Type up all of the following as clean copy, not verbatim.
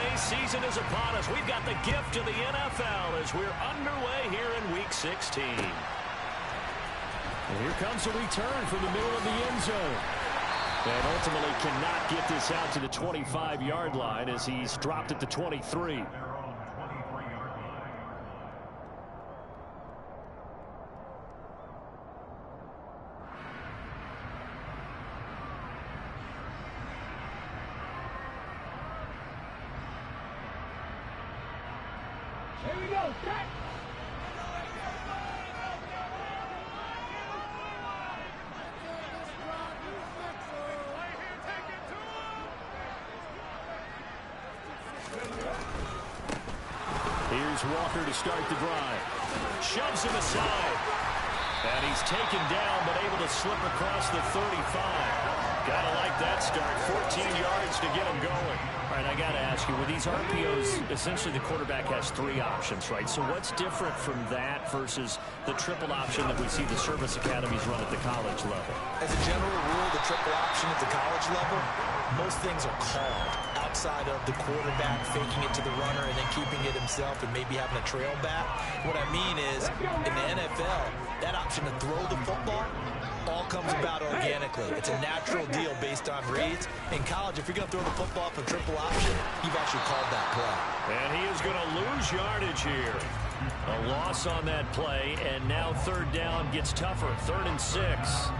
holiday season is upon us. We've got the gift of the NFL as we're underway here in Week 16. And here comes a return from the middle of the end zone. And ultimately cannot get this out to the 25-yard line as he's dropped at the 23. Here we go, set! Here's Walker to start the drive. Shoves him aside. And he's taken down, but able to slip across the 35. Gotta like that start. 14 yards to get him going. All right, I got to ask you, with these RPOs, essentially the quarterback has three options, right? So what's different from that versus the triple option that we see the service academies run at the college level? As a general rule, the triple option at the college level, most things are called outside of the quarterback faking it to the runner and then keeping it himself and maybe having a trail back. What I mean is, in the NFL, that option to throw the football all comes about organically. It's a natural deal based on reads. In college, if you're going to throw the football for triple option, you've actually called that play. And he is going to lose yardage here. A loss on that play, and now third down gets tougher. 3rd and 6.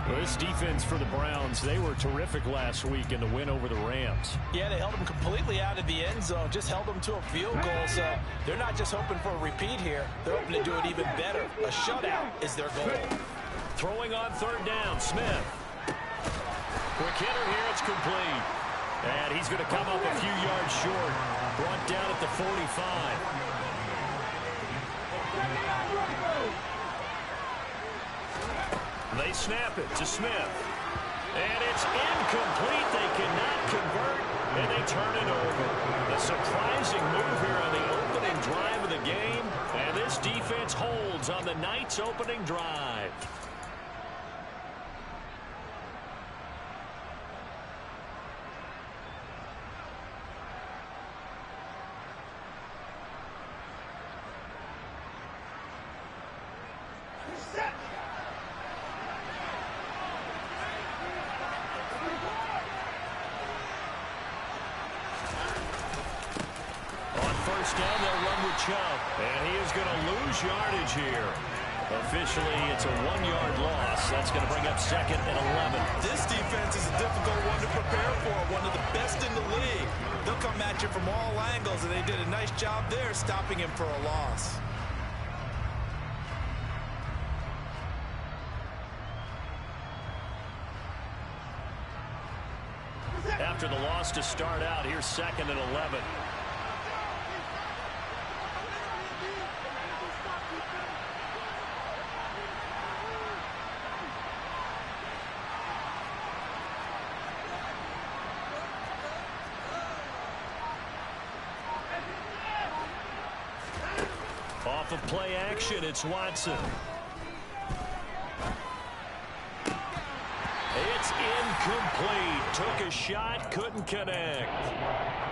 Well, this defense for the Browns, they were terrific last week in the win over the Rams. Yeah, they held them completely out of the end zone, just held them to a field goal. So they're not just hoping for a repeat here. They're hoping to do it even better. A shutout is their goal. Throwing on 3rd down, Smith. Quick hitter here, it's complete. And he's going to come up a few yards short. Brought down at the 45. They snap it to Smith. And it's incomplete. They cannot convert, and they turn it over. A surprising move here on the opening drive of the game. And this defense holds on the night's opening drive. First down, they'll run with Chubb. And he is going to lose yardage here. Officially, it's a 1-yard loss. That's going to bring up 2nd and 11. This defense is a difficult one to prepare for. One of the best in the league. They'll come at you from all angles, and they did a nice job there stopping him for a loss. After the loss to start out, here's 2nd and 11. Off of play action, it's Watson. It's incomplete. Took a shot, couldn't connect.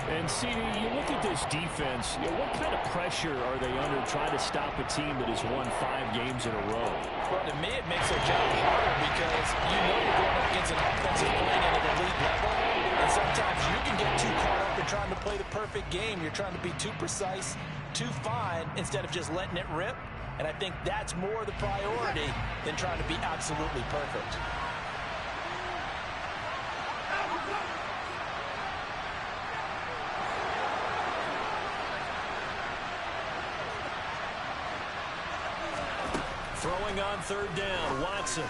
And, CD, you look at this defense, what kind of pressure are they under trying to stop a team that has won 5 games in a row? Well, to me, it makes their job harder because you know you're going up against an offensive playing at an elite level. And sometimes you can get too caught up in trying to play the perfect game. You're trying to be too precise, too fine, instead of just letting it rip. And I think that's more the priority than trying to be absolutely perfect. Throwing on 3rd down, Watson.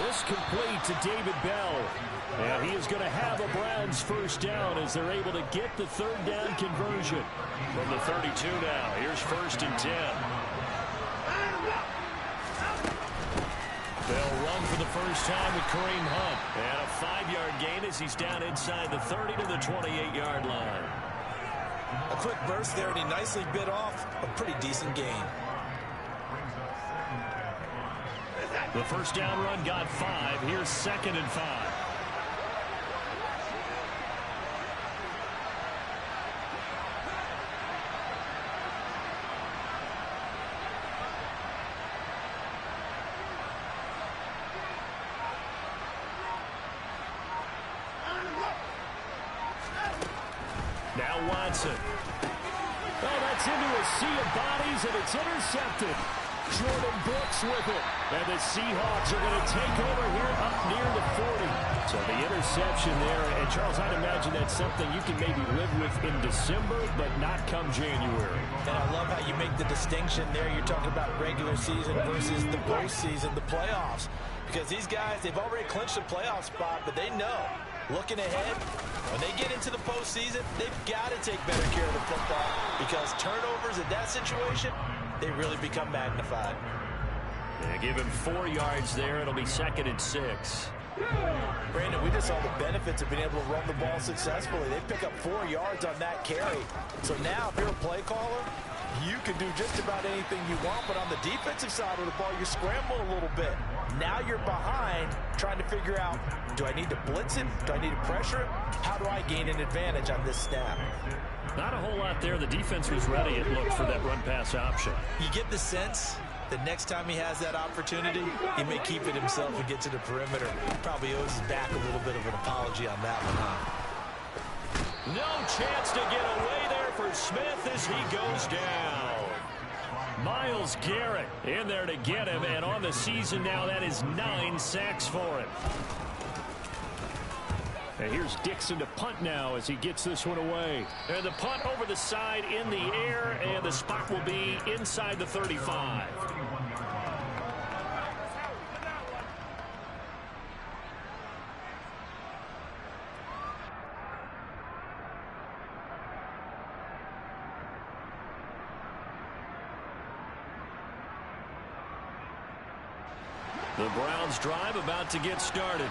This complete to David Bell. And he is going to have a Browns first down as they're able to get the 3rd down conversion. From the 32 now, here's 1st and 10. They'll run for the first time with Kareem Hunt. And a 5-yard gain as he's down inside the 30 to the 28-yard line. A quick burst there, and he nicely bit off a pretty decent gain. The first down run got 5. Here's 2nd and 5. Watson. Oh, that's into a sea of bodies, and it's intercepted. Jordan Brooks with it. And the Seahawks are going to take over here up near the 40. So the interception there. And, Charles, I'd imagine that's something you can maybe live with in December, but not come January. And I love how you make the distinction there. You're talking about regular season versus the postseason, the playoffs. Because these guys, they've already clinched a playoff spot, but they know, looking ahead, when they get into the postseason, they've got to take better care of the football because turnovers in that situation, they really become magnified. Yeah, give him 4 yards there. It'll be 2nd and 6. Brandon, we just saw the benefits of being able to run the ball successfully. They pick up 4 yards on that carry. So now, if you're a play caller, you can do just about anything you want, but on the defensive side of the ball, you're scrambling a little bit. Now you're behind, trying to figure out, do I need to blitz him? Do I need to pressure him? How do I gain an advantage on this snap? Not a whole lot there. The defense was ready, it looked, for that run-pass option. You get the sense that next time he has that opportunity, he may keep it himself and get to the perimeter. Probably owes his back a little bit of an apology on that one, huh? No chance to get away there for Smith as he goes down. Myles Garrett in there to get him, and on the season now, that is 9 sacks for him. And here's Dixon to punt now as he gets this one away. And the punt over the side in the air, and the spot will be inside the 35. The Browns drive about to get started.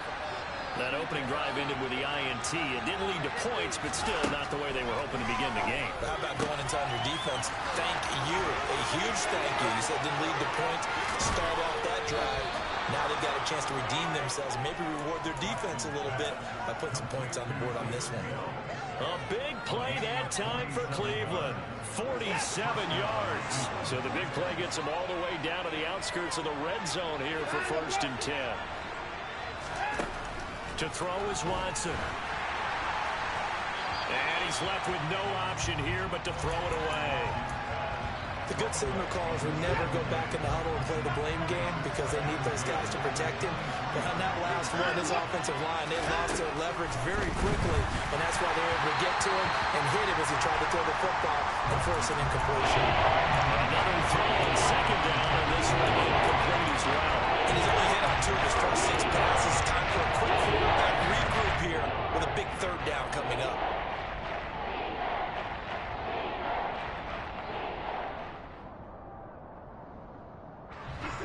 That opening drive ended with the INT. It didn't lead to points, but still not the way they were hoping to begin the game. How about going inside your defense? Thank you. A huge thank you. You said didn't lead to points. Start off that drive. Now they've got a chance to redeem themselves and maybe reward their defense a little bit by putting some points on the board on this one. A big play that time for Cleveland. 47 yards. So the big play gets them all the way down to the outskirts of the red zone here for 1st and 10. To throw is Watson. And he's left with no option here but to throw it away. The good signal callers would never go back in the huddle and play the blame game because they need those guys to protect him. But on that last one, this offensive line, they lost their leverage very quickly, and that's why they were able to get to him and hit him as he tried to throw the football and force an incompletion. Another throw on 2nd down, and this one incomplete as well. And he's only hit on 2 of his first 6 passes. Time for a quick quarterback regroup here with a big 3rd down coming up.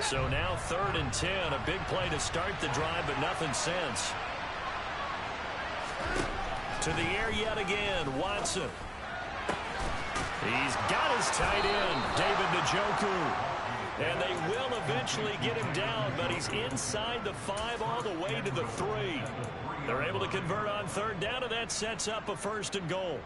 So now 3rd and 10, a big play to start the drive, but nothing since. To the air yet again, Watson. He's got his tight end, David Njoku. And they will eventually get him down, but he's inside the 5 all the way to the 3. They're able to convert on 3rd down, and that sets up a 1st and goal.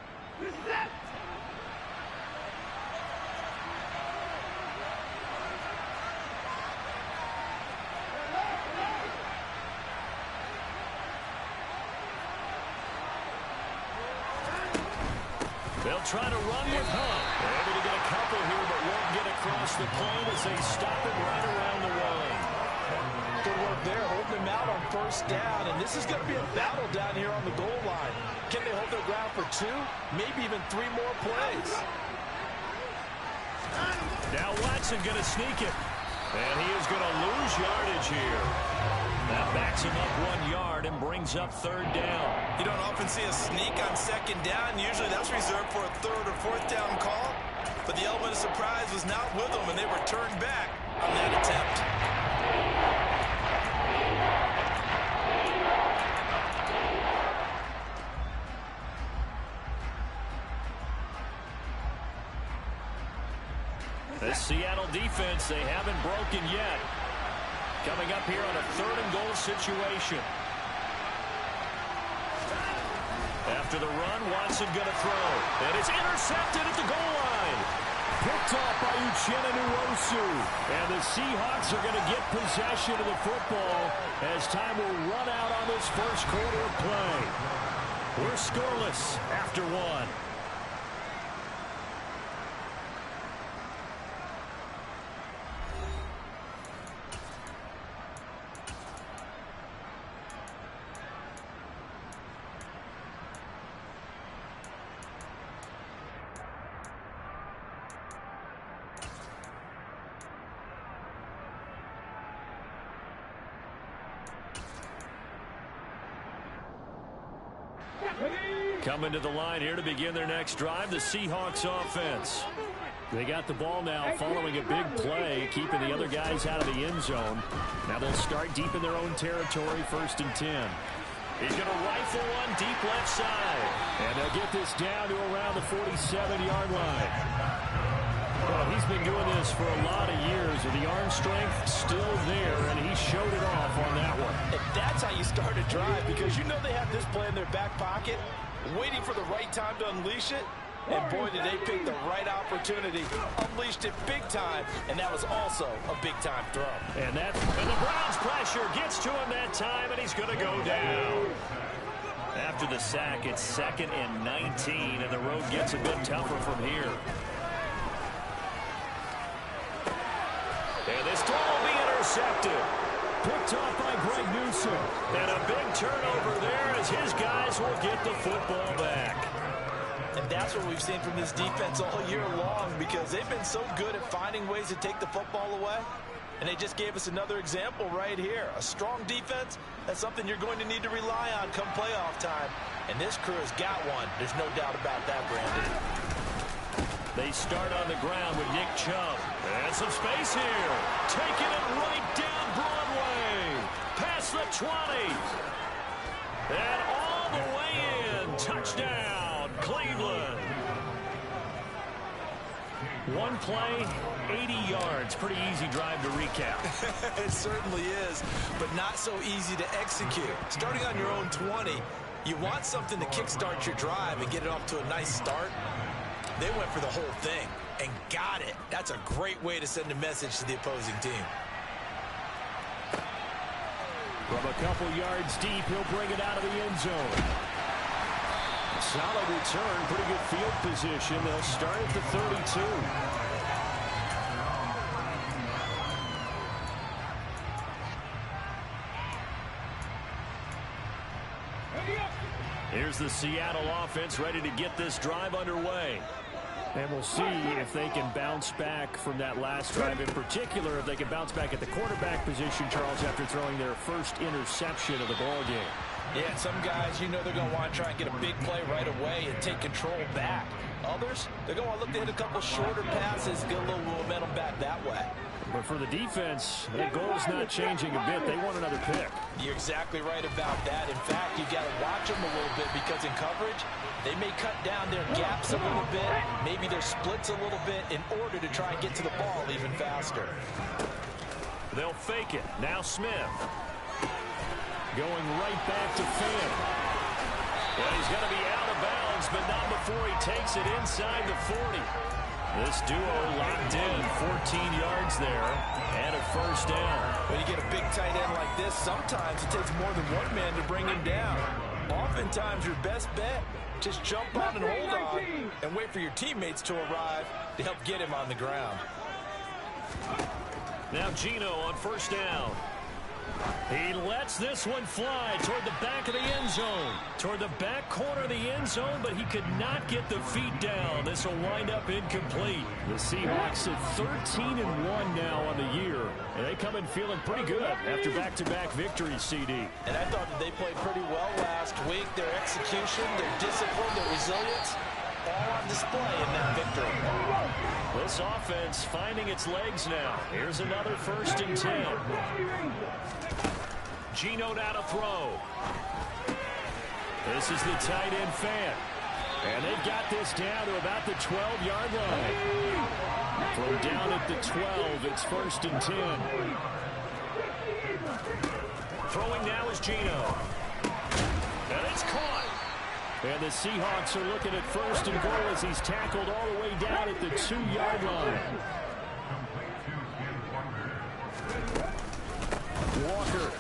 They'll try to run with Hunt. They're able to get a couple here, but won't get across the plane as they stop him right around the 1. Good work there, holding him out on 1st down, and this is going to be a battle down here on the goal line. Can they hold their ground for 2, maybe even 3 more plays? Now Watson going to sneak it, and he is going to lose yardage here. That backs him up 1 yard and brings up 3rd down. You don't often see a sneak on 2nd down. Usually that's reserved for a 3rd or 4th down call. But the element of surprise was not with them, and they were turned back on that attempt. The Seattle defense, they haven't broken yet. Coming up here on a 3rd and goal situation. After the run, Watson going to throw. And it's intercepted at the goal line. Picked off by Uchenna Nwosu. And the Seahawks are going to get possession of the football as time will run out on this 1st quarter of play. We're scoreless after 1. Coming to the line here to begin their next drive, the Seahawks offense. They got the ball now following a big play, keeping the other guys out of the end zone. Now they'll start deep in their own territory, 1st and 10. He's going to rifle one deep left side. And they'll get this down to around the 47-yard line. Well, he's been doing this for a lot of years, with the arm strength still there, and he showed it off on that one. And that's how you start a drive, because you know they have this play in their back pocket, waiting for the right time to unleash it. And boy, did they pick the right opportunity, unleashed it big time, and that was also a big-time throw. And the Browns' pressure gets to him that time, and he's going to go down. After the sack, it's 2nd and 19, and the road gets a bit tougher from here. And this throw will be intercepted. Picked off by Greg Newsome. And a big turnover there as his guys will get the football back. And that's what we've seen from this defense all year long, because they've been so good at finding ways to take the football away. And they just gave us another example right here. A strong defense, that's something you're going to need to rely on come playoff time. And this crew has got one. There's no doubt about that, Brandon. They start on the ground with Nick Chubb. And some space here. Taking it right down Broadway. Past the 20. And all the way in. Touchdown, Cleveland. One play, 80 yards. Pretty easy drive to recap. It certainly is, but not so easy to execute. Starting on your own 20, you want something to kickstart your drive and get it off to a nice start. They went for the whole thing and got it. That's a great way to send a message to the opposing team. From a couple yards deep, he'll bring it out of the end zone. Solid return, pretty good field position. They'll start at the 32. Here's the Seattle offense ready to get this drive underway. And we'll see if they can bounce back from that last drive. In particular, if they can bounce back at the quarterback position, Charles, after throwing their first interception of the ballgame. Yeah, some guys, you know they're going to want to try and get a big play right away and take control back. Others, they're going to look to hit a couple shorter passes, get a little momentum back that way. But for the defense, their goal's not changing a bit. They want another pick. You're exactly right about that. In fact, you've got to watch them a little bit, because in coverage, they may cut down their gaps a little bit, maybe their splits a little bit, in order to try and get to the ball even faster. They'll fake it. Now Smith. Going right back to Finn. Well, he's going to be out of bounds, but not before he takes it inside the 40. This duo locked in, 14 yards there, and a first down. When you get a big tight end like this, sometimes it takes more than one man to bring him down. Oftentimes, your best bet, just jump on and hold on and wait for your teammates to arrive to help get him on the ground. Now Geno on first down. He lets this one fly toward the back of the end zone. Toward the back corner of the end zone, but he could not get the feet down. This will wind up incomplete. The Seahawks at 13-1 now on the year. And they come in feeling pretty good after back-to-back victories, CD. And I thought that they played pretty well last week. Their execution, their discipline, their resilience, all on display in that victory. This offense finding its legs now. Here's another 1st and 10. Geno now to throw. This is the tight end Fant. And they've got this down to about the 12-yard line. From down at the 12, it's 1st and 10. Throwing now is Geno. And it's caught. And the Seahawks are looking at 1st and goal as he's tackled all the way down at the 2-yard line. Walker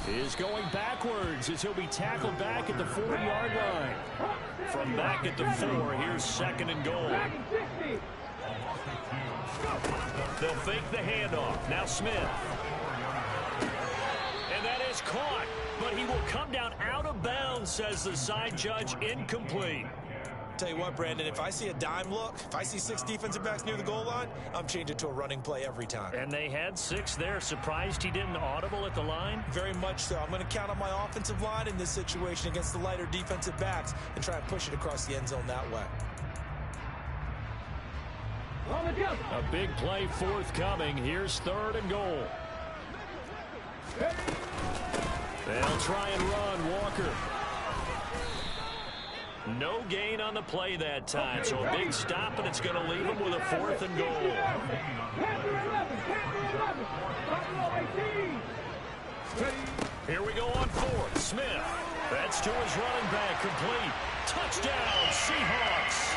is going backwards as he'll be tackled back at the 40-yard line. From back at the 4, here's 2nd and goal. They'll fake the handoff. Now Smith. And that is caught. But he will come down out of bounds, says the side judge, incomplete. Tell you what, Brandon, if I see a dime look, if I see 6 defensive backs near the goal line, I'm changing to a running play every time. And they had 6 there. Surprised he didn't audible at the line? Very much so. I'm going to count on my offensive line in this situation against the lighter defensive backs and try and push it across the end zone that way. A big play forthcoming. Here's 3rd and goal. They'll try and run. Walker. No gain on the play that time, so a big stop, and it's going to leave him with a 4th and goal. Here we go on 4th. Smith. That's to his running back. Complete. Touchdown, Seahawks.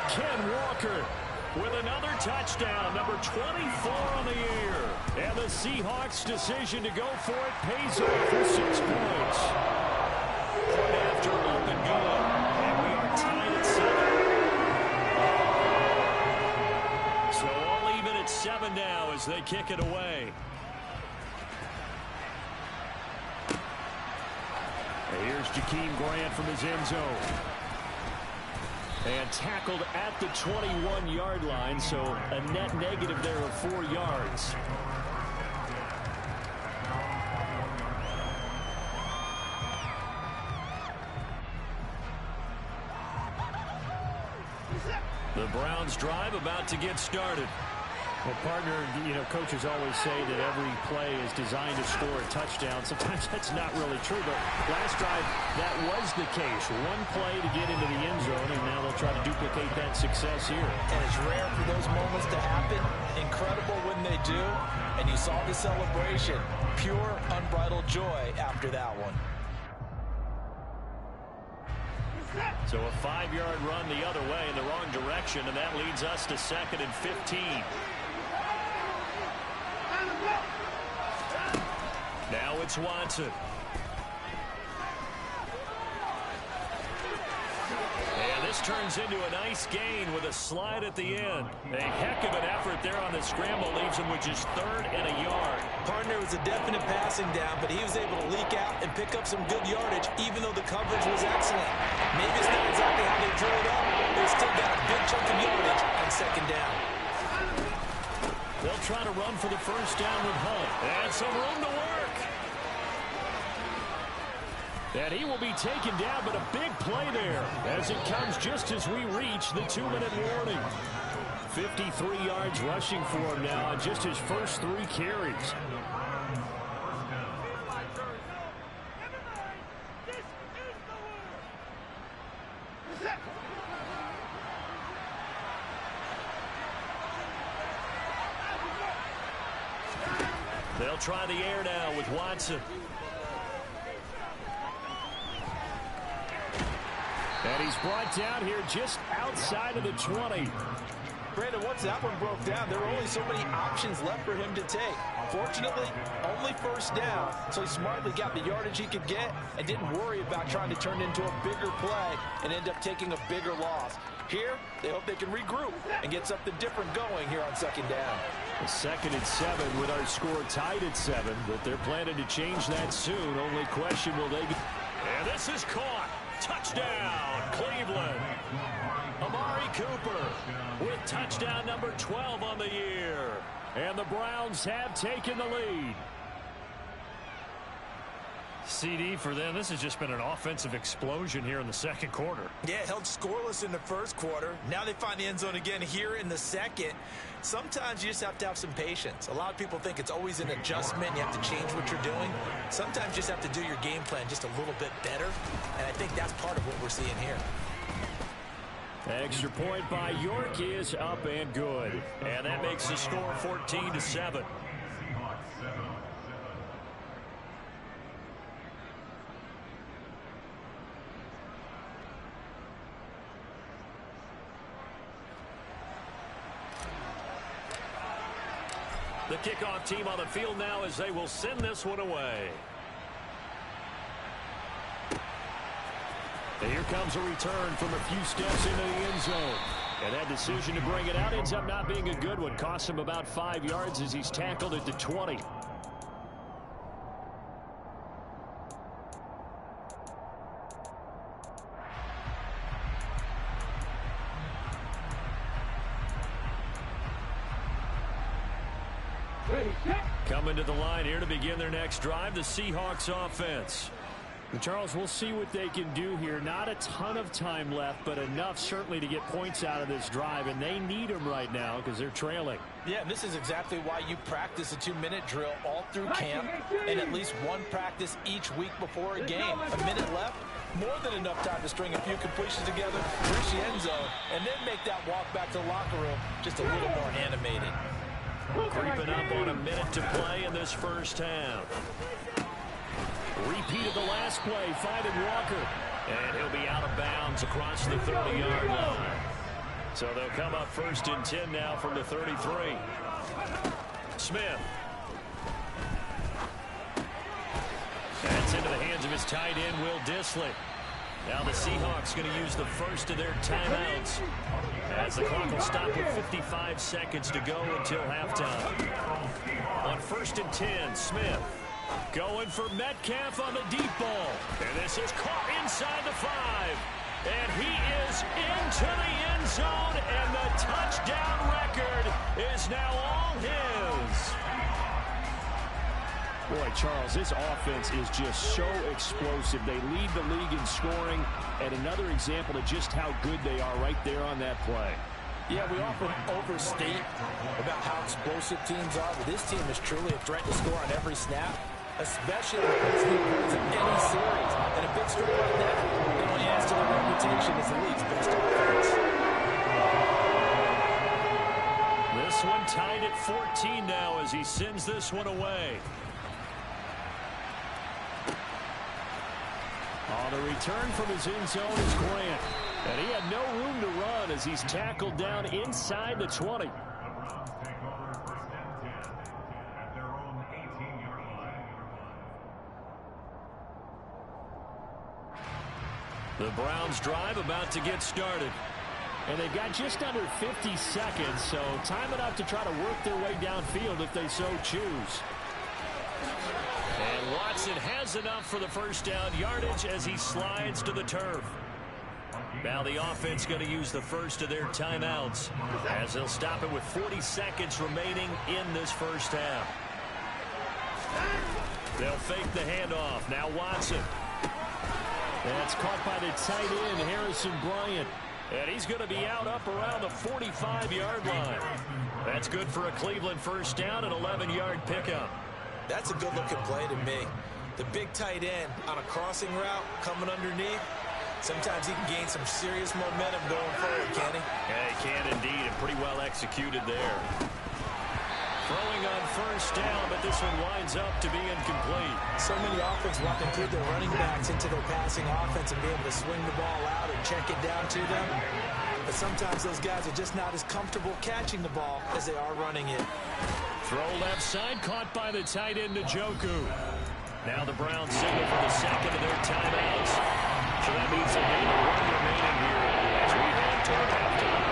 Ken Walker with another touchdown, number 24 on the year. And the Seahawks' decision to go for it pays off for 6 points. Point after up and good. And we are tied at 7. So all even at 7 now as they kick it away. And here's Jakeem Grant from his end zone. And tackled at the 21-yard line, so a net negative there of 4 yards. The Browns drive about to get started. Well, partner, coaches always say that every play is designed to score a touchdown. Sometimes that's not really true, but last drive, that was the case. 1 play to get into the end zone, and now they'll try to duplicate that success here. And it's rare for those moments to happen. Incredible when they do. And you saw the celebration. Pure, unbridled joy after that one. So a 5-yard run the other way in the wrong direction, and that leads us to 2nd and 15. Now it's Watson. And this turns into a nice gain with a slide at the end. A heck of an effort there on the scramble leaves him with just 3rd and a yard. Partner was a definite passing down, but he was able to leak out and pick up some good yardage, even though the coverage was excellent. Maybe it's not exactly how they drew it up, but they still got a big chunk of yardage on 2nd down. They'll try to run for the 1st down with Hunt. And some room to work. And he will be taken down, but a big play there as it comes just as we reach the 2-minute warning. 53 yards rushing for him now on just his first 3 carries. They'll try the air now with Watson. And he's brought down here just outside of the 20. Brandon, once that one broke down, there were only so many options left for him to take. Fortunately, only 1st down, so he smartly got the yardage he could get and didn't worry about trying to turn it into a bigger play and end up taking a bigger loss. Here, they hope they can regroup and get something different going here on 2nd down. A 2nd and 7 with our score tied at 7, but they're planning to change that soon. Only question, will they get... And this is caught. Touchdown, Cleveland. Amari Cooper with touchdown number 12 on the year. And the Browns have taken the lead. CD for them. This has just been an offensive explosion here in the 2nd quarter. Yeah, held scoreless in the 1st quarter. Now they find the end zone again here in the 2nd. Sometimes you just have to have some patience. A lot of people think it's always an adjustment. You have to change what you're doing. Sometimes you just have to do your game plan just a little bit better. And I think that's part of what we're seeing here. Extra point by York is up and good. And that makes the score 14-7. The kickoff team on the field now as they will send this one away. And here comes a return from a few steps into the end zone. And that decision to bring it out ends up not being a good one. Costs him about 5 yards as he's tackled at the 20. Coming to the line here to begin their next drive, the Seahawks offense. And Charles, we'll see what they can do here. Not a ton of time left, but enough certainly to get points out of this drive, and they need them right now because they're trailing. Yeah, and this is exactly why you practice a 2-minute drill all through camp and at least one practice each week before a game. A minute left, more than enough time to string a few completions together, reach the end zone, and then make that walk back to the locker room just a little more animated. Creeping up on a minute to play in this first half. Repeat of the last play, finding Walker. And he'll be out of bounds across the 30-yard line. So they'll come up 1st and 10 now from the 33. Smith. That's into the hands of his tight end, Will Dissly. Now the Seahawks going to use the first of their timeouts as the clock will stop with 55 seconds to go until halftime. On 1st and 10, Smith going for Metcalf on the deep ball. And this is caught inside the 5. And he is into the end zone, and the touchdown record is now all his. Boy, Charles, this offense is just so explosive. They lead the league in scoring, and another example of just how good they are right there on that play. Yeah, we often overstate about how explosive teams are, but this team is truly a threat to score on every snap, especially in the first few points of any series. And a big score like that, it only adds to their reputation as the league's best offense. This one tied at 14 now as he sends this one away. On the return from his end zone is Grant. And he had no room to run as he's tackled down inside the 20. The Browns drive about to get started. And they've got just under 50 seconds, so time enough to try to work their way downfield if they so choose. And Watson has enough for the first down yardage as he slides to the turf. Now the offense going to use the first of their timeouts as they'll stop it with 40 seconds remaining in this first half. They'll fake the handoff. Now Watson. That's caught by the tight end, Harrison Bryant. And he's going to be out up around the 45-yard line. That's good for a Cleveland first down, an 11-yard pickup. That's a good-looking play to me. The big tight end on a crossing route coming underneath. Sometimes he can gain some serious momentum going forward, can he? Yeah, he can indeed, and pretty well executed there. Throwing on first down, but this one winds up to be incomplete. So many offenses want to include their running backs into their passing offense and be able to swing the ball out and check it down to them. But sometimes those guys are just not as comfortable catching the ball as they are running it. Throw left side, caught by the tight end, Njoku. Now the Browns signal for the second of their timeouts. So that means they need one remaining here as we head toward halftime.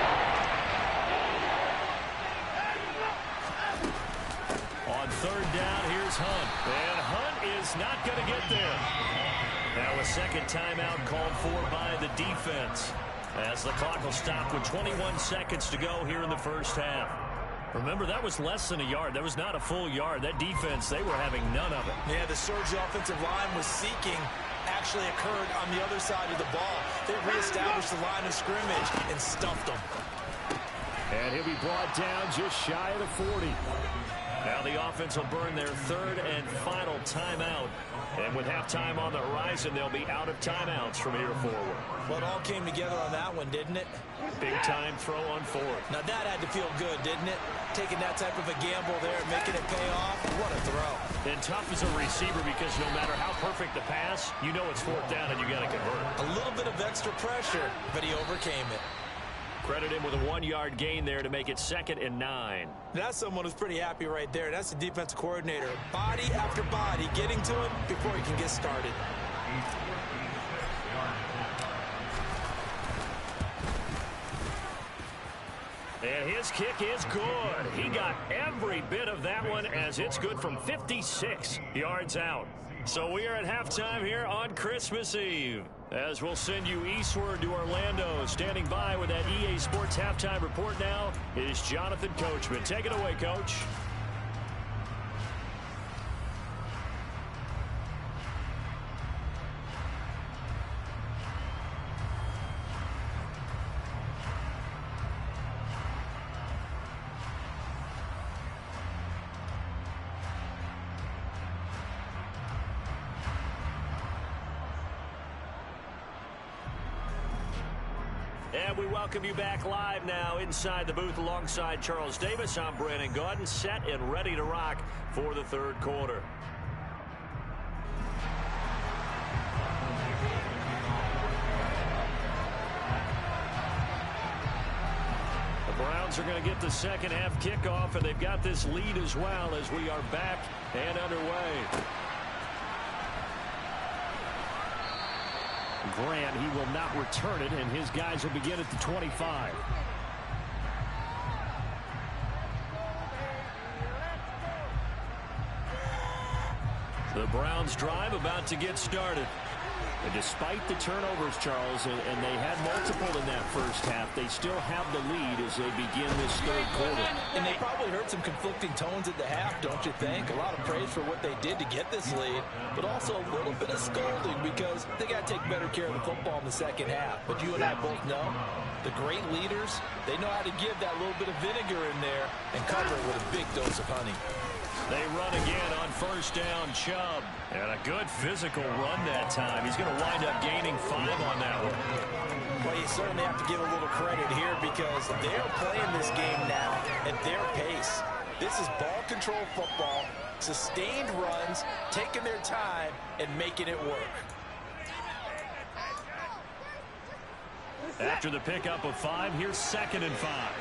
On third down, here's Hunt. And Hunt is not going to get there. Now a second timeout called for by the defense as the clock will stop with 21 seconds to go here in the first half. Remember, that was less than a yard. That was not a full yard. That defense, they were having none of it. Yeah, the surge the offensive line was seeking actually occurred on the other side of the ball. They reestablished the line of scrimmage and stuffed them. And he'll be brought down just shy of the 40. Now the offense will burn their third and final timeout. And with halftime on the horizon, they'll be out of timeouts from here forward. Well, it all came together on that one, didn't it? Big-time throw on fourth. Now that had to feel good, didn't it? Taking that type of a gamble there and making it pay off. What a throw. And tough as a receiver because no matter how perfect the pass, you know it's fourth down and you got to convert. A little bit of extra pressure, but he overcame it. Credit him with a 1-yard gain there to make it 2nd and 9. That's someone who's pretty happy right there. That's the defensive coordinator. Body after body, getting to him before he can get started. And his kick is good. He got every bit of that one as it's good from 56 yards out. So we are at halftime here on Christmas Eve. As we'll send you eastward to Orlando. Standing by with that EA Sports halftime report now is Jonathan Coachman. Take it away, Coach. And we welcome you back live now inside the booth alongside Charles Davis. I'm Brandon Gaudin, set and ready to rock for the third quarter. The Browns are going to get the second half kickoff, and they've got this lead as well as we are back and underway. Grant, he will not return it, and his guys will begin at the 25. The Browns drive about to get started. And despite the turnovers, Charles, and they had multiple in that first half, they still have the lead as they begin this third quarter. And they probably heard some conflicting tones at the half, don't you think? A lot of praise for what they did to get this lead, but also a little bit of scolding because they got to take better care of the football in the second half. But you and I both know the great leaders, they know how to give that little bit of vinegar in there and cover it with a big dose of honey. They run again on first down, Chubb. And a good physical run that time. He's going to wind up gaining 5 on that one. Well, you certainly have to give a little credit here because they're playing this game now at their pace. This is ball control football, sustained runs, taking their time, and making it work. After the pickup of 5, here's 2nd and 5.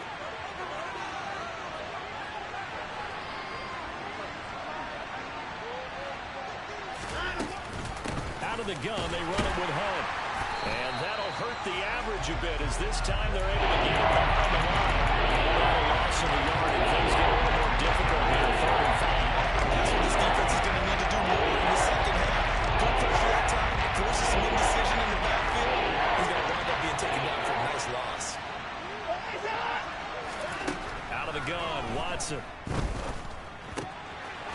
Out of the gun, they run it with Hunt. And that'll hurt the average a bit as this time they're able to get it behind the line. A loss of a yard and things get a little more difficult here, 3rd and 5. That's what this defense is going to need to do more in the second half. Good pressure that time, forces some indecision in the backfield. He's going to wind up being taken down for a nice loss. Out of the gun, Watson.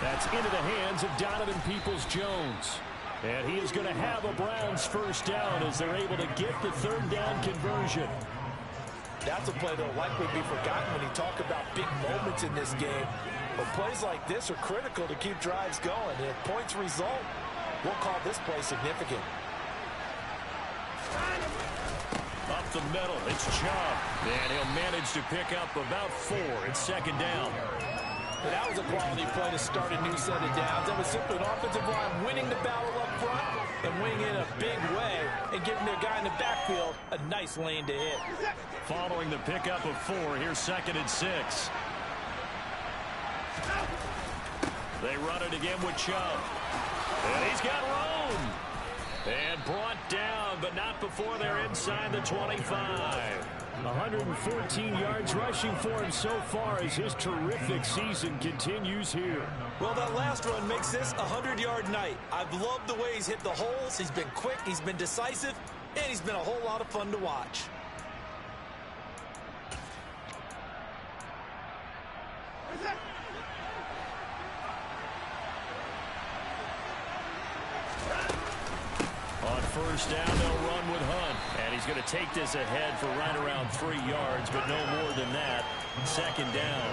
That's into the hands of Donovan Peoples-Jones. And he is going to have a Browns first down as they're able to get the 3rd down conversion. That's a play that will likely be forgotten when you talk about big moments in this game. But plays like this are critical to keep drives going. And if points result, we'll call this play significant. Up the middle, it's Chubb. And he'll manage to pick up about 4. It's 2nd down. And that was a quality play to start a new set of downs. That was simply an offensive line winning the battle up front and winning it in a big way and giving their guy in the backfield a nice lane to hit. Following the pickup of 4, here's 2nd and 6. They run it again with Chubb. And he's got room. And brought down, but not before they're inside the 25. 114 yards rushing for him so far as his terrific season continues here. Well, that last run makes this a 100-yard night. I've loved the way he's hit the holes. He's been quick, he's been decisive, and he's been a whole lot of fun to watch. On first down, they'll run with Hunt. And he's going to take this ahead for right around 3 yards, but no more than that. 2nd down.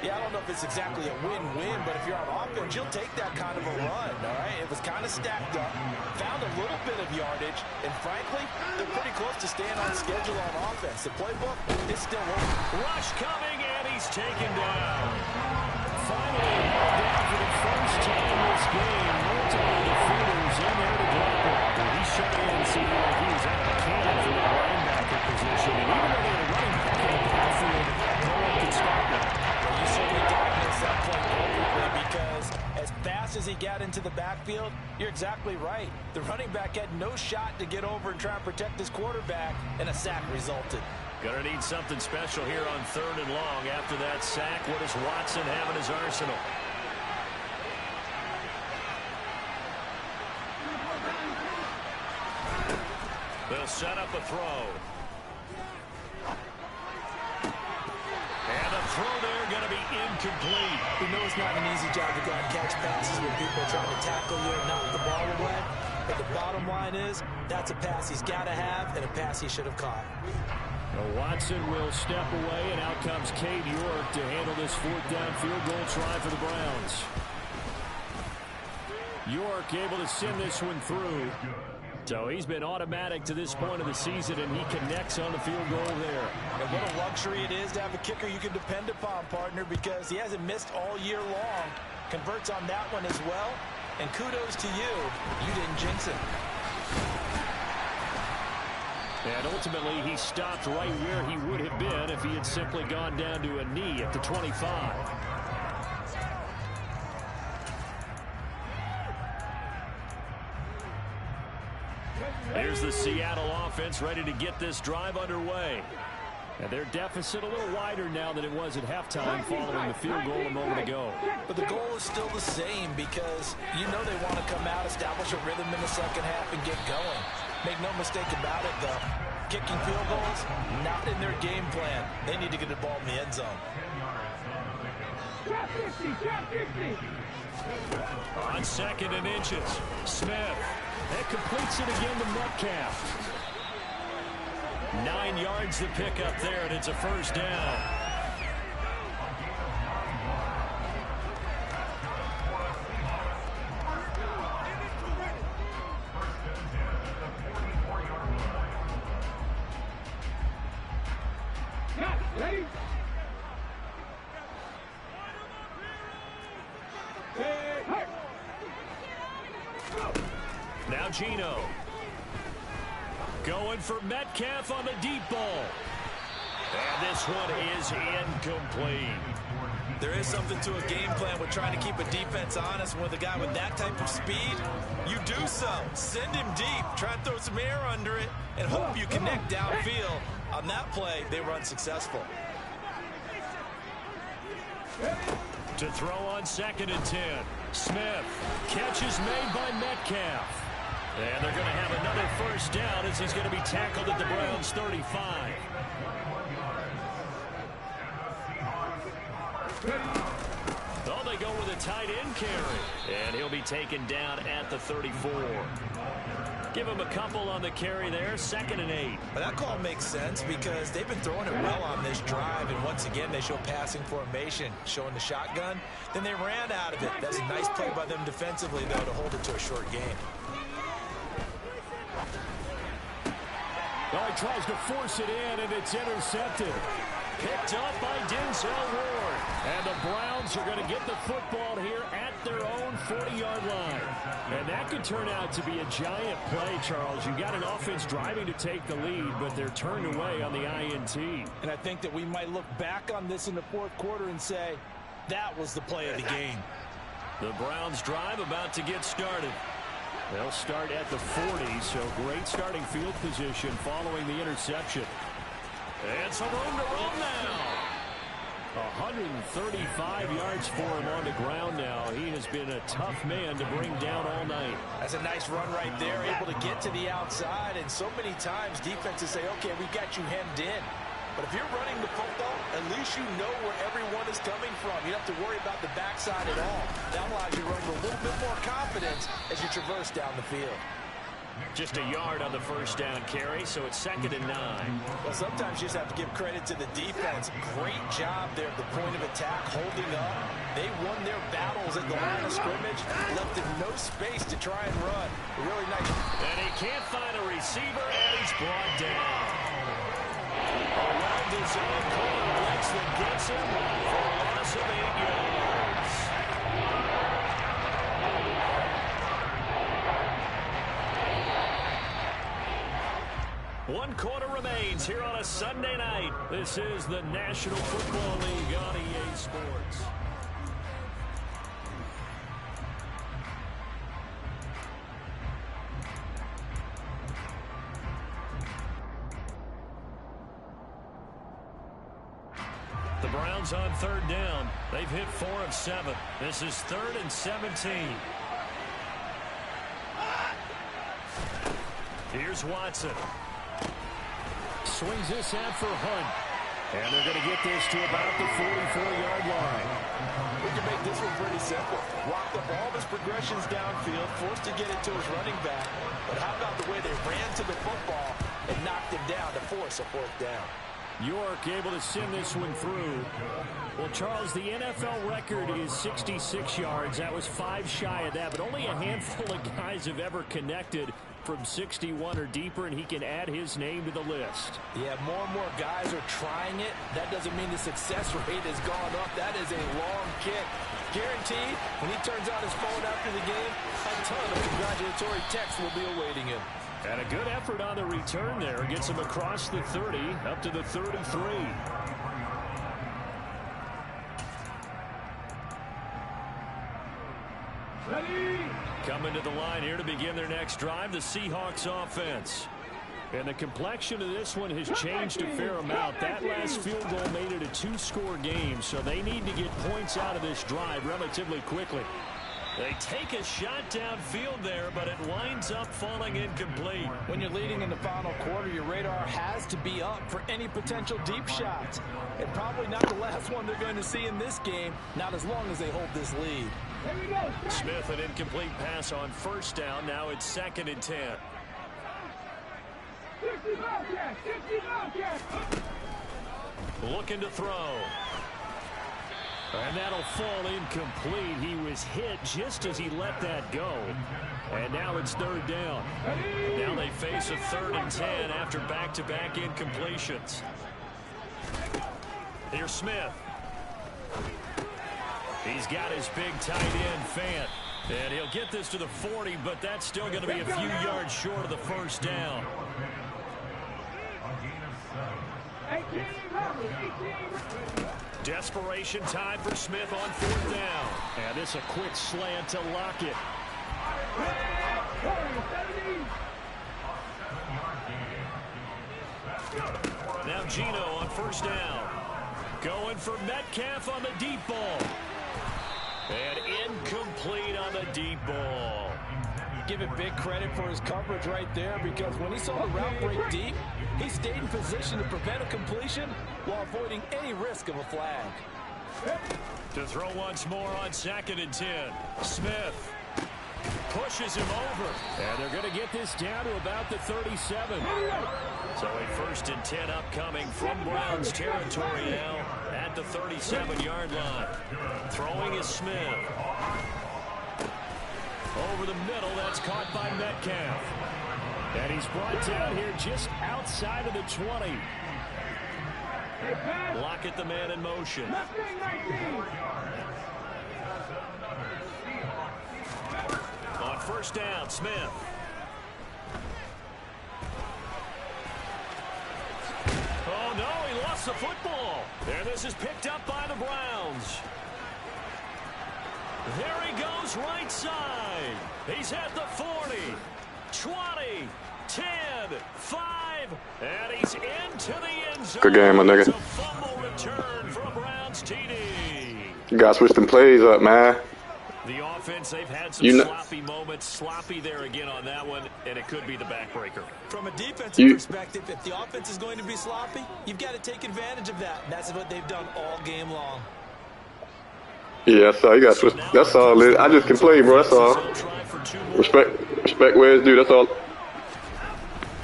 Yeah, I don't know if it's exactly a win-win, but if you're on offense, you'll take that kind of a run, all right? It was kind of stacked up, found a little bit of yardage, and frankly, they're pretty close to staying on schedule on offense. The playbook is still working. Rush coming, and he's taken down. Finally, down for the first time this game. Multiple defenders in there to block it. He shut in, seeming like he was out of can for the linebacker position. And even though they were running back in the backfield, no one could stop it. Well, you certainly diagnosed that play perfectly because as fast as he got into the backfield, you're exactly right. The running back had no shot to get over and try and protect his quarterback, and a sack resulted. Gonna need something special here on 3rd and long after that sack. What does Watson have in his arsenal? They'll set up a throw. And a throw there going to be incomplete. We know it's not an easy job to go and catch passes when people are trying to tackle you and knock the ball away. But the bottom line is, that's a pass he's got to have and a pass he should have caught. Watson will step away, and out comes Cade York to handle this 4th down field goal try for the Browns. York able to send this one through. So he's been automatic to this point of the season, and he connects on the field goal there. And what a luxury it is to have a kicker you can depend upon, partner, because he hasn't missed all year long. Converts on that one as well. And kudos to you. You didn't jinx it. And ultimately, he stopped right where he would have been if he had simply gone down to a knee at the 25. Here's the Seattle offense ready to get this drive underway. And their deficit a little wider now than it was at halftime following the field goal a moment ago. But the goal is still the same because you know they want to come out, establish a rhythm in the second half, and get going. Make no mistake about it, though. Kicking field goals, not in their game plan. They need to get the ball in the end zone. On 2nd and inches, Smith. That completes it again to Metcalf. 9 yards to pick up there, and it's a first down. Now Geno. Going for Metcalf on the deep ball. And this one is incomplete. There is something to a game plan with trying to keep a defense honest. With a guy with that type of speed, you do so. Send him deep. Try and throw some air under it and hope you connect downfield. On that play, they were unsuccessful. To throw on 2nd and 10. Smith. Catch is made by Metcalf. And they're going to have another first down as he's going to be tackled at the Browns' 35. Oh, they go with a tight end carry. And he'll be taken down at the 34. Give him a couple on the carry there. 2nd and 8. But that call makes sense because they've been throwing it well on this drive. And once again, they show passing formation, showing the shotgun. Then they ran out of it. That's a nice play by them defensively, though, to hold it to a short game. Oh, he tries to force it in, and it's intercepted. Picked up by Denzel Ward. And the Browns are going to get the football here at their own 40-yard line. And that could turn out to be a giant play, Charles. You've got an offense driving to take the lead, but they're turned away on the INT. And I think that we might look back on this in the fourth quarter and say, that was the play of the game. The Browns drive about to get started. They'll start at the 40, so great starting field position following the interception. And some room to run now. 135 yards for him on the ground now. He has been a tough man to bring down all night. That's a nice run right there, able to get to the outside. And so many times defenses say, okay, we got you hemmed in. But if you're running the football, at least you know where everyone is coming from. You don't have to worry about the backside at all. That allows you to run with a little bit more confidence as you traverse down the field. Just a yard on the first down carry, so it's 2nd and 9. Well, sometimes you just have to give credit to the defense. Great job there at the point of attack, holding up. They won their battles at the line of scrimmage, left them no space to try and run. Really nice. And he can't find a receiver, and he's brought down. Around his own corner, blitz that gets him for a loss of 8 yards. One quarter remains here on a Sunday night. This is the National Football League on EA Sports. The Browns on 3rd down. They've hit 4 of 7. This is 3rd and 17. Here's Watson. Swings this out for Hunt. And they're going to get this to about the 44-yard line. We can make this one pretty simple. Walked up all of his progressions downfield, forced to get it to his running back. But how about the way they ran to the football and knocked him down to force a 4th down? York able to send this one through. Well, Charles, the NFL record is 66 yards. That was 5 shy of that, but only a handful of guys have ever connected from 61 or deeper, and he can add his name to the list. Yeah, more and more guys are trying it. That doesn't mean the success rate has gone up. That is a long kick. Guaranteed, when he turns on his phone after the game, a ton of congratulatory texts will be awaiting him. And a good effort on the return there. Gets him across the 30, up to the 33. Coming to the line here to begin their next drive, the Seahawks offense. And the complexion of this one has changed a fair amount. That last field goal made it a 2-score game, so they need to get points out of this drive relatively quickly. They take a shot downfield there, but it winds up falling incomplete. When you're leading in the final quarter, your radar has to be up for any potential deep shots. And probably not the last one they're going to see in this game, not as long as they hold this lead. Smith, an incomplete pass on first down. Now it's 2nd and 10. Looking to throw. And that'll fall incomplete. He was hit just as he let that go. And now it's 3rd down. Now they face a 3rd and 10 after back-to-back incompletions. Here's Smith. He's got his big tight end, Fant. And he'll get this to the 40, but that's still going to be a few yards short of the first down. Desperation time for Smith on 4th down. And this a quick slant to Lockett. Now Gino on 1st down. Going for Metcalf on the deep ball. And incomplete on the deep ball. Give it big credit for his coverage right there, because when he saw the route break deep, he stayed in position to prevent a completion while avoiding any risk of a flag. To throw once more on 2nd and 10. Smith pushes him over. And they're going to get this down to about the 37. So a 1st and 10 upcoming from Browns territory now at the 37-yard line. Throwing is Smith. Over the middle, that's caught by Metcalf. And he's brought down here just outside of the 20. Lockett, the man in motion. On 1st down, Smith. Oh, no, he lost the football. There, this is picked up by the Browns. There he goes right side. He's at the 40, 20, 10, 5, and he's into the end zone. Good game, my nigga. It's a fumble return for a Browns TD. You gotta switch them plays up, man. The offense, they've had some sloppy moments. Sloppy there again on that one, and it could be the backbreaker. From a defensive perspective, if the offense is going to be sloppy, you've got to take advantage of that. And that's what they've done all game long. Yeah, so you got switch. That's all. I just can play, bro. That's all. Respect where it's due. That's all.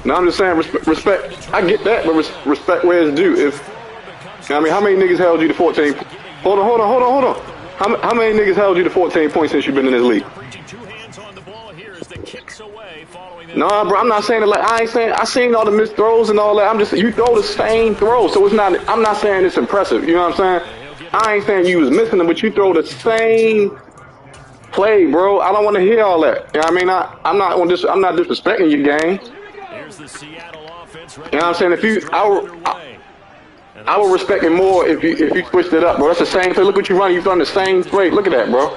No, I'm just saying respect. I get that, but respect where it's due. I mean, how many niggas held you to 14? Hold on. How many niggas held you to 14 points since you've been in this league? No, bro, I'm not saying it like I seen all the missed throws and all that. I'm just you throw the same throw, so it's not. I'm not saying it's impressive. You know what I'm saying? I ain't saying you was missing them, but you throw the same play, bro. I don't want to hear all that. You know what I mean? I'm not disrespecting your game. You know what I'm saying? If you, I would respect it more if you switched it up, bro. That's the same play. Look what you run. You've done the same play. Look at that, bro.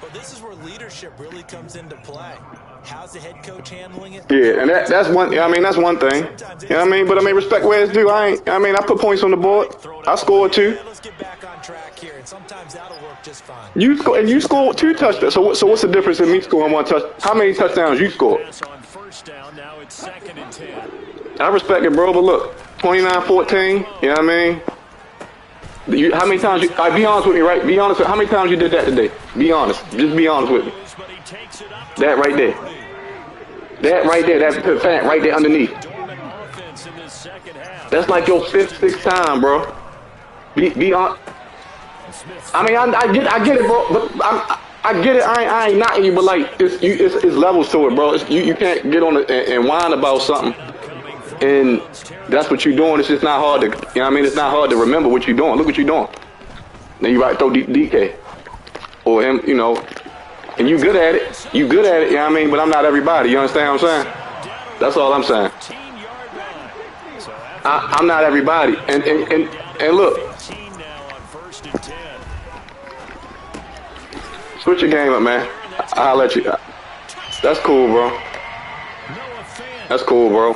Well, this is where leadership really comes into play. How's the head coach handling it? Yeah, and that's one. I mean, that's one thing. You know what I mean? But I mean, respect where it's due. I put points on the board. I scored 2. Let's get back on track here, and sometimes that'll work just fine. You scored 2 touchdowns. So what's the difference in me scoring 1 touchdown? How many touchdowns you scored? Now it's 2nd and 10. I respect it, bro. But look, 29-14. You know what I mean? How many times you? Be honest with me, right? Be honest. How many times you did that today? Be honest. Just be honest with me. That right there. That right there. That's the fan right there underneath. second half. That's like your 5th, 6th time, bro. Be on. I mean, I get it, bro. But I get it. I ain't knocking you, but like it's levels to it, bro. You can't get on it and whine about something, and that's what you're doing. It's just not hard to, you know what I mean? It's not hard to remember what you're doing. Look what you're doing. Then you right throw DK or him, you know, and you good at it. You good at it, you know what I mean? But I'm not everybody. You understand what I'm saying? That's all I'm saying. I'm not everybody, and look. Switch your game up, man. I'll let you. That's cool, bro. That's cool, bro.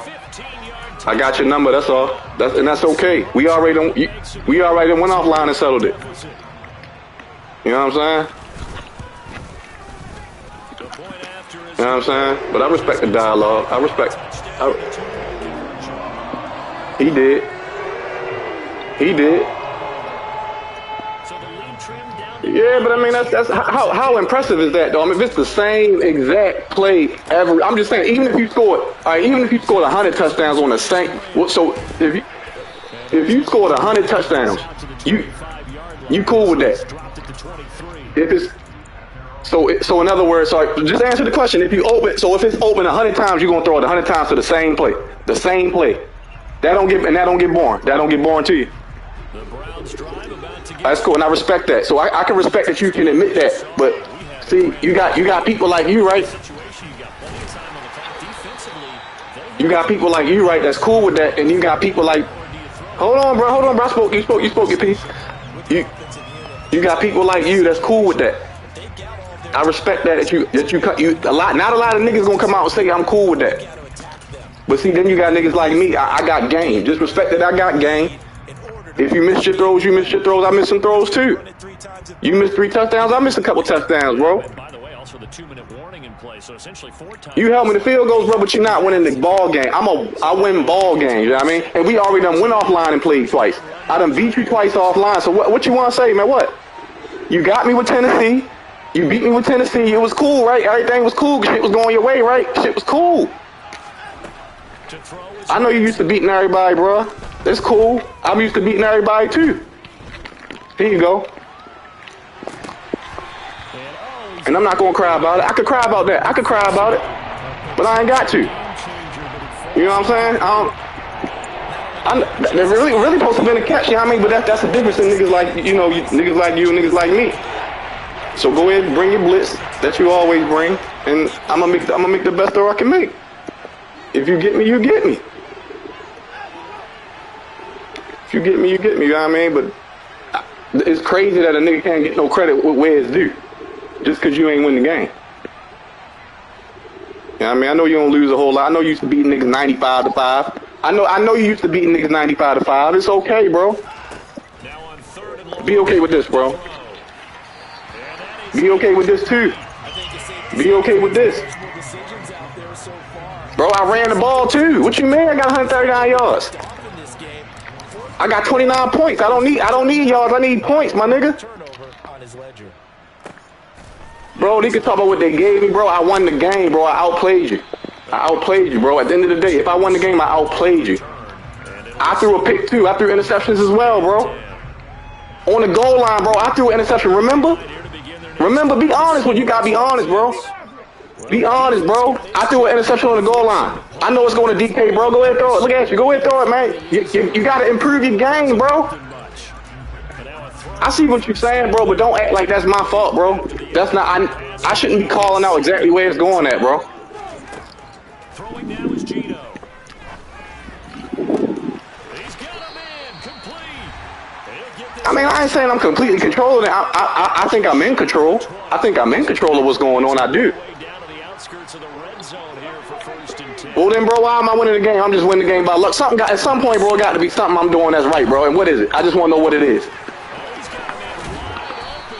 I got your number. That's all. That's okay. We already went offline and settled it. You know what I'm saying? You know what I'm saying? But I respect the dialogue. He did. Yeah, but I mean that's how impressive is that though? I mean, if it's the same exact play ever, I'm just saying, even if you scored 100 touchdowns on the same, so if you scored 100 touchdowns, you cool with that? If it's so in other words, so just answer the question. If it's open 100 times, you're gonna throw it 100 times to the same play. That don't get boring. That don't get boring to you. That's cool, and I respect that. So I can respect that you can admit that. But see, you got people like you, right? You got people like you, right? That's cool with that, and you got people like, hold on, bro. You spoke your piece. You got people like you that's cool with that. I respect that you not a lot of niggas gonna come out and say I'm cool with that. But see, then you got niggas like me. I got game. Just respect that I got game. If you miss your throws, you miss your throws. I miss some throws too. You missed 3 touchdowns. I missed a couple touchdowns, bro. By the way, also the 2-minute warning in play, so essentially 4 times. You help me the field goals, bro, but you're not winning the ball game. I win ball games. You know what I mean? And we already done went offline and played twice. I done beat you twice offline. So what you want to say, man? What? You got me with Tennessee. You beat me with Tennessee. It was cool, right? Everything was cool. Shit was going your way, right? Shit was cool. I know you used to beating everybody, bro. It's cool. I'm used to beating everybody too. Here you go. And I'm not gonna cry about it. I could cry about that. I could cry about it, but I ain't got to. You know what I'm saying? They're really supposed to be in a catch. You know what I mean? But that's the difference in niggas like niggas like you and niggas like me. So go ahead and bring your blitz that you always bring, and I'm gonna make the best throw I can make. If you get me, you get me. If you get me, you get me. You know what I mean? But it's crazy that a nigga can't get no credit where it's due, just because you ain't win the game. You know what I mean? I know you don't lose a whole lot. I know you used to beat niggas 95-5. I know you used to beat niggas 95-5. It's okay, bro. Be okay with this, bro. Be okay with this too. Be okay with this. Bro, I ran the ball too. What you mean? I got 139 yards. I got 29 points. I don't need yards. I need points, my nigga. Bro, they can talk about what they gave me, bro. I won the game, bro. I outplayed you. Bro. At the end of the day, if I won the game, I outplayed you. I threw a pick too. I threw interceptions as well, bro. On the goal line, bro, I threw an interception. Remember, be honest. You gotta be honest, bro. Be honest, bro. I threw an interception on the goal line. I know it's going to DK, bro. Go ahead and throw it. Look at you. Go ahead and throw it, man. You got to improve your game, bro. I see what you're saying, bro, but don't act like that's my fault, bro. That's not. I shouldn't be calling out exactly where it's going at, bro. Throwing now is Gino. He's got him in, complete. I mean, I ain't saying I'm completely controlling it. I think I'm in control. I think I'm in control of what's going on. I do. Well then, bro, why am I winning the game? I'm just winning the game by luck. At some point, bro, it got to be something I'm doing that's right, bro. And what is it? I just want to know what it is.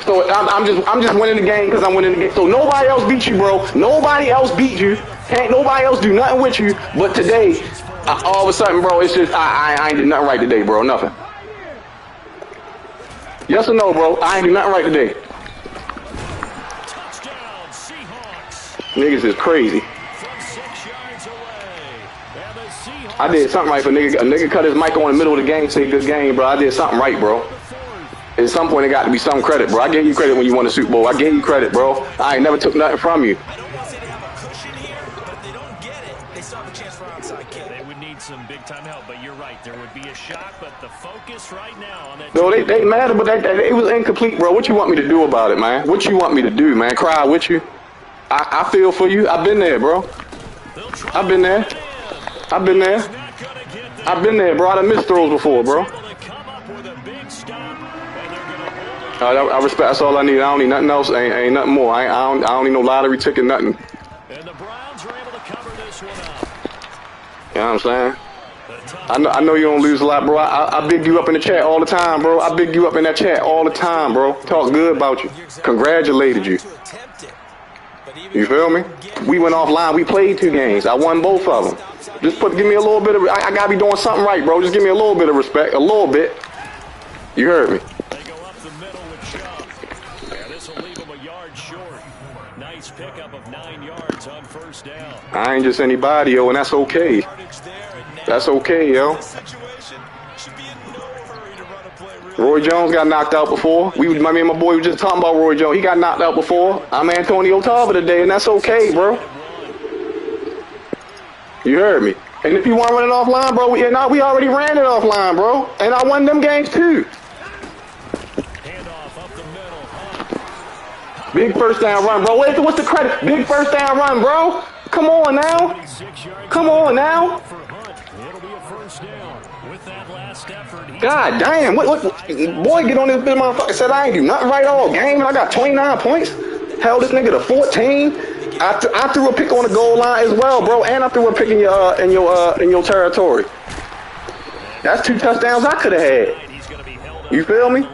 So I'm just winning the game because I'm winning the game. So nobody else beat you, bro. Nobody else beat you. Can't nobody else do nothing with you. But today, all of a sudden, bro, it's just I ain't did nothing right today, bro. Nothing. Yes or no, bro? I ain't do nothing right today. Touchdown, Seahawks. Niggas is crazy. From 6 yards away. And the Seahawks I did something right for a nigga cut his mic on in the middle of the game, say good game, bro. I did something right, bro. At some point, it got to be some credit, bro. I gave you credit when you won the Super Bowl. I gave you credit, bro. I ain't never took nothing from you. I don't want to say they have a cushion here, but if they don't get it, they still have a chance for onside kick. They would need some big-time help, but you're right. There would be a shot, but the focus right now on that... No, they matter, but it was incomplete, bro. What you want me to do about it, man? What you want me to do, man? Cry with you? I feel for you. I've been there, bro. I've been there. I've been there. I've been there, bro. I done missed throws before, bro. I respect. That's all I need. I don't need nothing else. Ain't nothing more. I don't need no lottery ticket, nothing. And the Browns are able to cover this one up. You know what I'm saying? I know you don't lose a lot, bro. I big you up in the chat all the time, bro. I big you up in that chat all the time, bro. Talk good about you. Congratulated you. You feel me? We went offline. We played 2 games. I won both of them. Just give me a little bit of. I gotta be doing something right, bro. Just give me a little bit of respect, a little bit. You heard me. They go up the middle with Chubb. Yeah, this will leave him a yard short. Nice pickup of 9 yards on first down. I ain't just anybody, yo, and that's okay. That's okay, yo. Roy Jones got knocked out before. Me and my boy was just talking about Roy Jones. He got knocked out before. I'm Antonio Tarver today, and that's okay, bro. You heard me. And if you want to run it offline, bro, we already ran it offline, bro. And I won them games too. Handoff up the middle. Big first down run, bro. What's the credit? Big first down run, bro. Come on now. Come on now. It'll be a first down. With that last effort, God damn. What boy, get on this bitch, motherfucker. Said I ain't do nothing right all game, and I got 29 points. Held this nigga to 14. I threw a pick on the goal line as well, bro, and I threw a pick in your territory. That's 2 touchdowns I could have had. You feel me?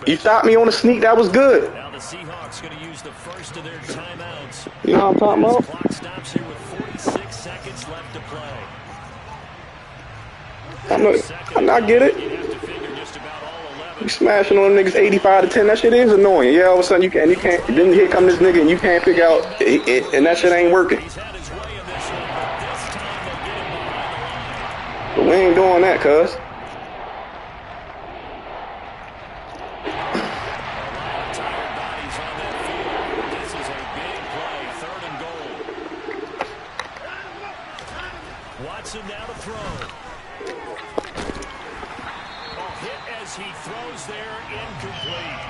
You stopped me on the sneak. That was good. Now the Seahawks going to use the first of their timeouts. You know what I'm talking about? Clock stops here with 46 seconds left to play. I get it. You have to figure just about all 11. You smashing on niggas 85-10. That shit is annoying. Yeah, all of a sudden you can't. Then here come this nigga and you can't figure out it, and that shit ain't working. He's had his way in this one, but this time they'll get him behind the line. But we ain't doing that, cuz. Tired bodies on that field. This is a big play. 3rd and goal. Watson now to throw. Hit as he throws there, incomplete.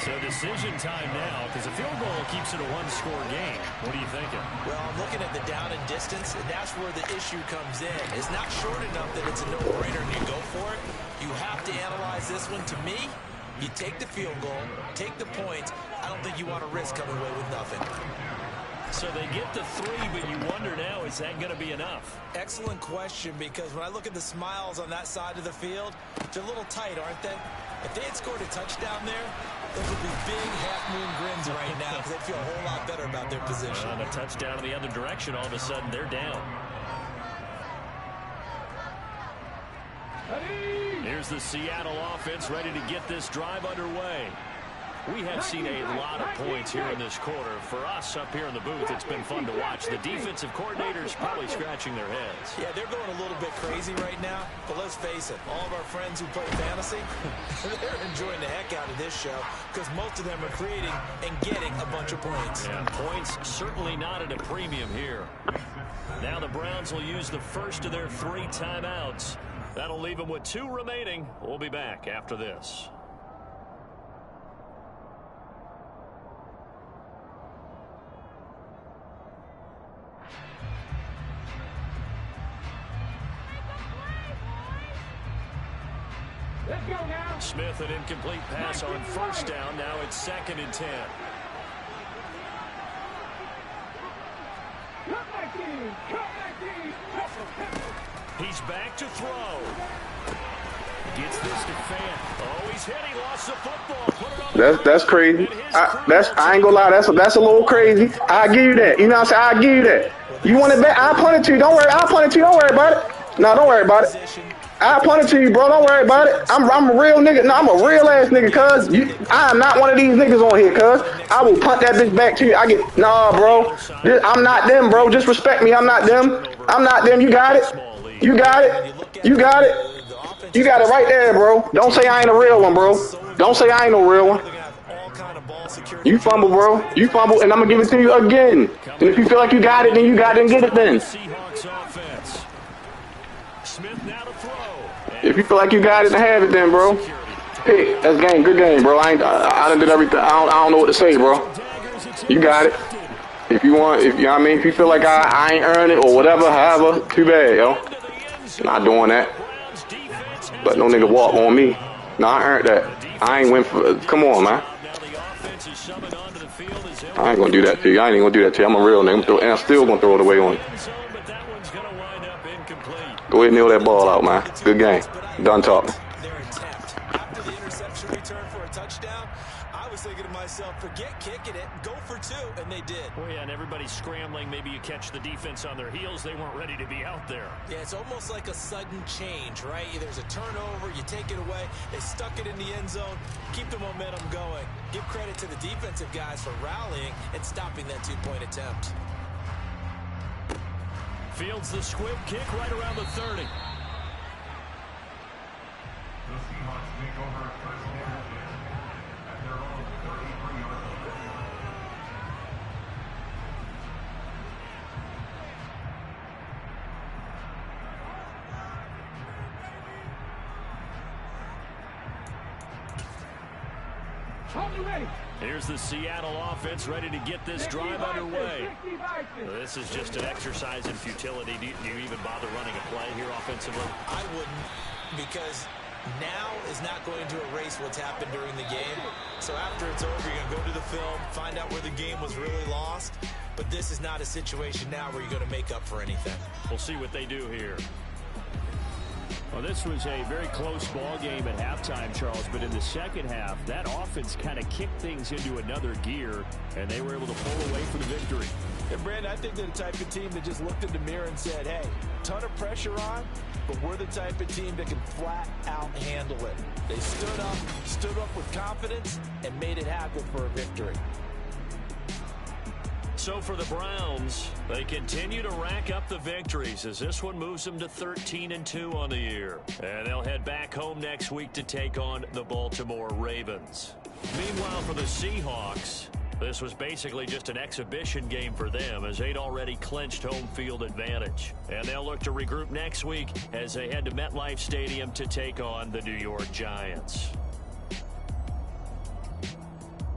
So decision time now, because a field goal keeps it a 1-score game. What are you thinking? Well, I'm looking at the down and distance, and that's where the issue comes in. It's not short enough that it's a no-brainer and you go for it. You have to analyze this one. To me, you take the field goal, take the points. I don't think you want to risk coming away with nothing. So they get the 3, but you wonder now, is that going to be enough? Excellent question, because when I look at the smiles on that side of the field, they're a little tight, aren't they? If they had scored a touchdown there, those would be big half-moon grins right now because they feel a whole lot better about their position. And a touchdown in the other direction, all of a sudden they're down. Here's the Seattle offense ready to get this drive underway. We have seen a lot of points here in this quarter. For us up here in the booth, it's been fun to watch. The defensive coordinators probably scratching their heads. Yeah, they're going a little bit crazy right now. But let's face it, all of our friends who play fantasy, they're enjoying the heck out of this show because most of them are creating and getting a bunch of points. Yeah, points certainly not at a premium here. Now the Browns will use the first of their 3 timeouts. That'll leave them with 2 remaining. We'll be back after this. Smith, an incomplete pass on first down. Now it's 2nd and 10. He's back to throw. Gets this to Fant. Oh, he's hit. He lost the football. Put it on that's crazy. I ain't gonna lie. That's a little crazy. I give you that. You know what I'm saying? I give you that. You want it back? I'll punt it to you. Don't worry. I'll punt it to you. Don't worry about it. No, don't worry about it. I'll punt it to you, bro. Don't worry about it. I'm a real nigga. No, I'm a real ass nigga, cuz. I am not one of these niggas on here, cuz. I will punt that bitch back to you. Nah, bro. I'm not them, bro. Just respect me. I'm not them. I'm not them. You got it. You got it. You got it. You got it right there, bro. Don't say I ain't a real one, bro. Don't say I ain't no real one. You fumble, bro. You fumble, and I'm going to give it to you again. And if you feel like you got it, then you got it and get it then. If you feel like you got it, then have it then, bro. Hey, that's game. Good game, bro. I done did everything. I don't know what to say, bro. You got it. If you want, if you know what I mean, if you feel like I ain't earned it or whatever, however, too bad, yo. Not doing that. But no nigga walk on me. No, I earned that. I ain't win for. Come on, man. I ain't gonna do that to you. I ain't even gonna do that to you. I'm a real nigga. And I'm still gonna throw it away on you. Go ahead and nail that ball out, man. Good game. Done talking. After the interception return for a touchdown, I was thinking to myself, forget kicking it, go for two, and they did. Oh, yeah, and everybody's scrambling. Maybe you catch the defense on their heels. They weren't ready to be out there. Yeah, it's almost like a sudden change, right? There's a turnover, you take it away, they stuck it in the end zone, keep the momentum going. Give credit to the defensive guys for rallying and stopping that two-point attempt. Fields the squib kick right around the 30. Here's the Seattle offense ready to get this drive underway. This is just an exercise in futility. Do you even bother running a play here offensively? I wouldn't, because now is not going to erase what's happened during the game. So after it's over, you're going to go to the film, find out where the game was really lost. But this is not a situation now where you're going to make up for anything. We'll see what they do here. Well, this was a very close ball game at halftime, Charles, but in the second half, that offense kind of kicked things into another gear, and they were able to pull away for the victory. And, Brandon, I think they're the type of team that just looked in the mirror and said, hey, ton of pressure on, but we're the type of team that can flat out handle it. They stood up with confidence, and made it happen for a victory. So for the Browns, they continue to rack up the victories as this one moves them to 13-2 on the year. And they'll head back home next week to take on the Baltimore Ravens. Meanwhile, for the Seahawks, this was basically just an exhibition game for them as they'd already clinched home field advantage. And they'll look to regroup next week as they head to MetLife Stadium to take on the New York Giants.